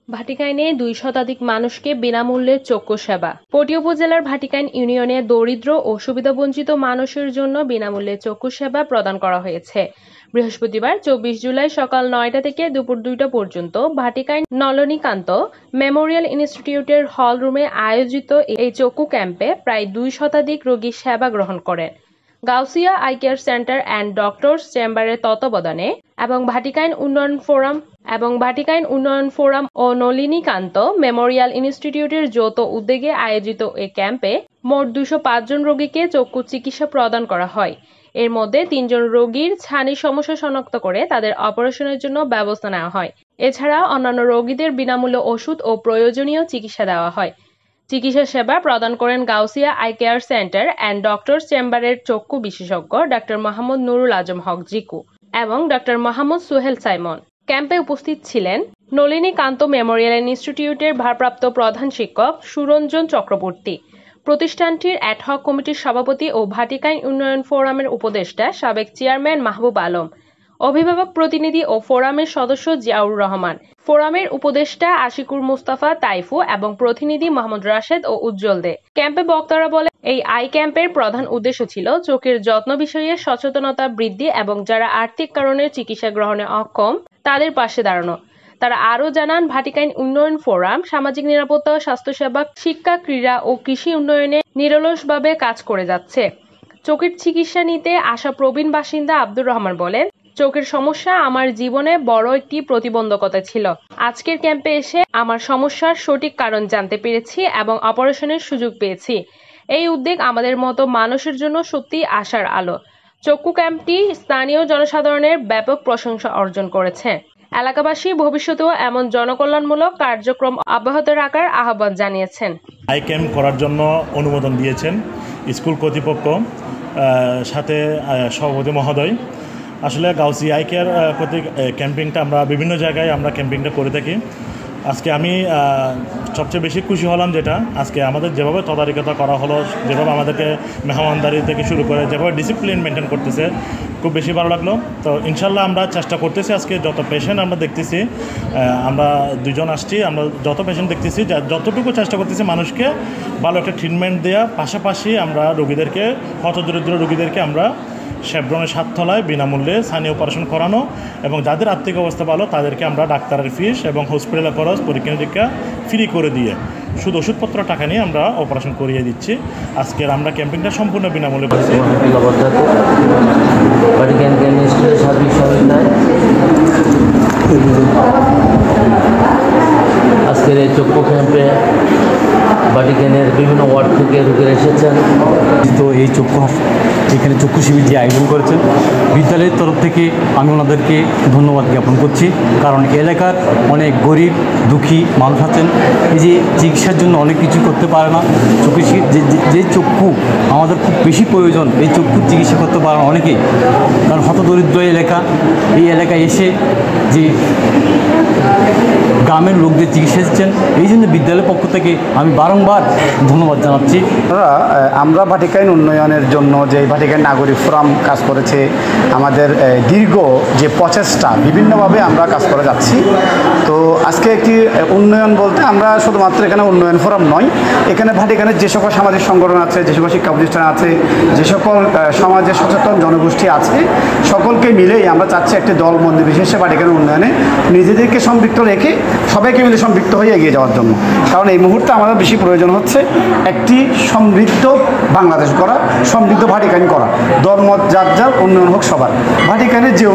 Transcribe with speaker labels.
Speaker 1: ভাটিকাইনে ২ শতাধিক মানুষকে বিনামূল্যে চক্ষু সেবা। পটিয়া উপজেলার ভাটিকাইন ইউনিয়নে দরিদ্র ও সুবিধাবঞ্চিত মানুষের জন্য বিনামূল্যে চক্ষু সেবা প্রদান করা হয়েছে। বৃহস্পতিবার ২৪ জুলাই সকাল ৯টা থেকে দুপুর ২টা পর্যন্ত ভাটিকাইন নলিনীকান্ত মেমোরিয়াল ইনস্টিটিউটের হল রুমে আয়োজিত এই চক্ষু ক্যাম্পে প্রায় ২ শতাধিক রোগী সেবা গ্রহণ করেন। Gausia eye care centre and doctors চেম্বারের তত্ত্বাবধানে এবং ভাটিকাইন উন্নয়ন ফোরাম ও নলিনীকান্ত মেমোরিয়াল ইনস্টিটিউটের যৌথ উদ্যোগে আয়োজিত এই ক্যাম্পে মোট ২০৫ জন রোগীকে চক্ষু চিকিৎসা প্রদান করা হয়। এর মধ্যে ৩ জন রোগীর ছানির সমস্যা শনাক্ত করে তাদের অপারেশনের জন্য ব্যবস্থা নেওয়া হয়। এছাড়া অন্যান্য রোগীদের বিনামূল্যে ওষুধ ও প্রয়োজনীয় চিকিৎসা দেওয়া হয়। চিকিৎসা সেবা প্রদান করেন Gausia eye care centre and doctors চেম্বারের চক্ষু বিশেষজ্ঞ ডাক্তার মোহাম্মদ নুরুল আজম হক জিকু এবং ডাক্তার মোহাম্মদ সোহেল সাইমন। ক্যাম্পে উপস্থিত ছিলেন নলিনীকান্ত মেমোরিয়াল ইনস্টিটিউটের ভারপ্রাপ্ত প্রধান শিক্ষক সুরঞ্জন চক্রবর্তী, প্রতিষ্ঠানটির অ্যাডহক কমিটির সভাপতি ও ভাটিকাইন উন্নয়ন ফোরামের উপদেষ্টা সাবেক চেয়ারম্যান মাহবুব আলম, অভিভাবক প্রতিনিধি ও ফোরামের সদস্য জিয়াউর রহমান, ফোরামের উপদেষ্টা আশিকুর মুস্তাফা তাইফু এবং প্রতিনিধি মোহাম্মদ রাশেদ ও উজ্জ্বল দে। ক্যাম্পে বক্তারা বলেন, এই আই ক্যাম্পের প্রধান উদ্দেশ্য ছিল চোখের যত্ন বিষয়ে সচেতনতা বৃদ্ধি এবং যারা আর্থিক কারণে চিকিৎসা গ্রহণে অক্ষম তাদের পাশে দাঁড়ানো। তারা আরও জানান, ভাটিকাইন উন্নয়ন ফোরাম সামাজিক নিরাপত্তা, স্বাস্থ্যসেবা, শিক্ষা, ক্রীড়া ও কৃষি উন্নয়নে নিরলসভাবে কাজ করে যাচ্ছে। চোখের চিকিৎসা নিতে আসা প্রবীণ বাসিন্দা আব্দুর রহমান বলেন, চোখের সমস্যা আমার জীবনে বড় একটি প্রতিবন্ধকতা ছিল। আজকের ক্যাম্পে এসে আমার সমস্যার সঠিক কারণ জানতে পেরেছি এবং অপারেশনের সুযোগ পেয়েছি। এই উদ্যোগ আমাদের মতো মানুষের জন্য সত্যিই আশার আলো। চক্ষু ক্যাম্পটি স্থানীয় জনসাধারণের ব্যাপক প্রশংসা অর্জন করেছে। এলাকাবাসী ভবিষ্যতেও এমন জনকল্যাণমূলক কার্যক্রম অব্যাহত রাখার আহ্বান জানিয়েছেন।
Speaker 2: আই ক্যাম্প করার জন্য অনুমোদন দিয়েছেন স্কুল কর্তৃপক্ষ, সাথে সভাপতি মহোদয়। আসলে গাউসি আই কেয়ার কর্তৃক ক্যাম্পিংটা আমরা বিভিন্ন জায়গায় ক্যাম্পিংটা করে থাকি। আজকে আমি সবচেয়ে বেশি খুশি হলাম যেটা আজকে আমাদের যেভাবে তদারকিতা করা হলো, যেভাবে আমাদেরকে মেহমানদারি থেকে শুরু করে যেভাবে ডিসিপ্লিন মেনটেন করতেছে, খুব বেশি ভালো লাগলো। তো ইনশাল্লাহ আমরা চেষ্টা করতেছি, আজকে যত পেশেন্ট আমরা দেখতেছি, আমরা 2 জন আসছি, আমরা যত পেশেন্ট দেখতেছি যতটুকু চেষ্টা করতেছি মানুষকে ভালো একটা ট্রিটমেন্ট দেওয়া, পাশাপাশি আমরা রোগীদেরকে, হতদরিদ্র রোগীদেরকে আমরা শেভরনের 7 তলায় বিনামূল্যে ছানি অপারেশন করানো এবং যাদের আর্থিক অবস্থা ভালো তাদেরকে আমরা ডাক্তারের ফিস এবং হসপিটালের খরচ, পরীক্ষা নিরীক্ষা ফ্রি করে দিয়ে শুধু ওষুধপত্র টাকা নিয়ে আমরা অপারেশন করিয়ে দিচ্ছি। আজকের আমরা ক্যাম্পিংটা সম্পূর্ণ বিনামূল্যে করছি।
Speaker 3: আজকের এই চক্ষু ক্যাম্পে ভাটিকাইনের বিভিন্ন ওয়ার্ড থেকে রোগীরা এসেছেন।
Speaker 4: তো এই এখানে চক্ষু শিবির যে আয়োজন করেছেন বিদ্যালয়ের তরফ থেকে আমি ওনাদেরকে ধন্যবাদ জ্ঞাপন করছি, কারণ এলাকার অনেক গরিব দুঃখী মানুষ আছেন, এই যে চিকিৎসার জন্য অনেক কিছু করতে পারে না। যে চক্ষু আমাদের খুব বেশি প্রয়োজন, এই চক্ষু চিকিৎসা করতে পারে না অনেকেই, কারণ হতদরিদ্র এলাকা, এই এলাকায় এসে যে গ্রামের লোকদের চিকিৎসা দিচ্ছেন, এই জন্য বিদ্যালয়ের পক্ষ থেকে আমি বারংবার ধন্যবাদ জানাচ্ছি।
Speaker 5: আমরা ভাটিকাইন উন্নয়নের জন্য যে ভাটিকাইন নাগরিক ফোরাম কাজ করেছে, আমাদের দীর্ঘ যে প্রচেষ্টা বিভিন্নভাবে আমরা কাজ করে যাচ্ছি। তো আজকে একটি উন্নয়ন বলতে আমরা শুধুমাত্র এখানে উন্নয়ন ফোরাম নয়, এখানে ভাটিকাইনের যে সকল সামাজিক সংগঠন আছে, যে সকল শিক্ষা প্রতিষ্ঠান আছে, যে সকল সমাজে সচেতন জনগোষ্ঠী আছে, সকলকে মিলেই আমরা চাচ্ছি একটি দল মন্দির বিশেষে ভাটিকাইনের উন্নয়নে নিজেদেরকে সম্পৃক্ত রেখে সবাইকে মিলে সম্পৃক্ত হয়ে এগিয়ে যাওয়ার জন্য। কারণ এই মুহূর্তে আমাদের বেশি প্রয়োজন হচ্ছে একটি সমৃদ্ধ বাংলাদেশ করা, সমৃদ্ধ ভাটিকাইন করা, ধর্ম যার যার উন্নয়ন হোক সবার। ভাটিকাইনের যে